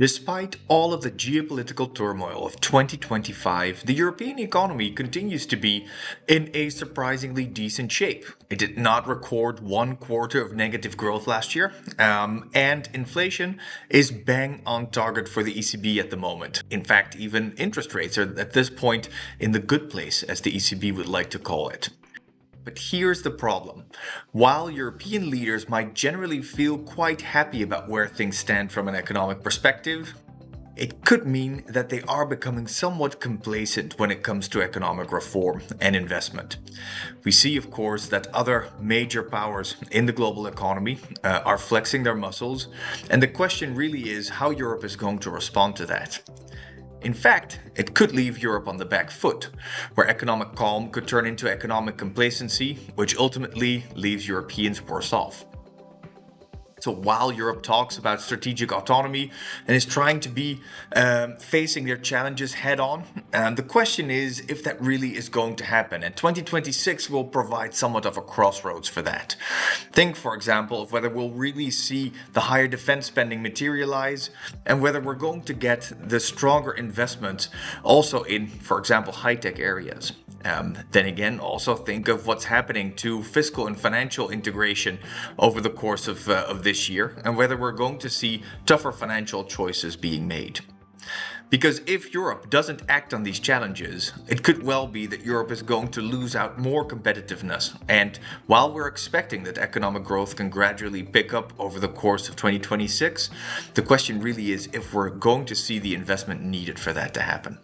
Despite all of the geopolitical turmoil of 2025, the European economy continues to be in a surprisingly decent shape. It did not record one quarter of negative growth last year, and inflation is bang on target for the ECB at the moment. In fact, even interest rates are at this point in the good place, as the ECB would like to call it. But here's the problem. While European leaders might generally feel quite happy about where things stand from an economic perspective, it could mean that they are becoming somewhat complacent when it comes to economic reform and investment. We see, of course, that other major powers in the global economy are flexing their muscles, and the question really is how Europe is going to respond to that. In fact, it could leave Europe on the back foot, where economic calm could turn into economic complacency, which ultimately leaves Europeans worse off. So while Europe talks about strategic autonomy and is trying to be facing their challenges head on, the question is if that really is going to happen. And 2026 will provide somewhat of a crossroads for that. Think, for example, of whether we'll really see the higher defense spending materialize and whether we're going to get the stronger investment also in, for example, high-tech areas. Then again, also think of what's happening to fiscal and financial integration over the course of this year and whether we're going to see tougher financial choices being made. Because if Europe doesn't act on these challenges, it could well be that Europe is going to lose out more competitiveness. And while we're expecting that economic growth can gradually pick up over the course of 2026, the question really is if we're going to see the investment needed for that to happen.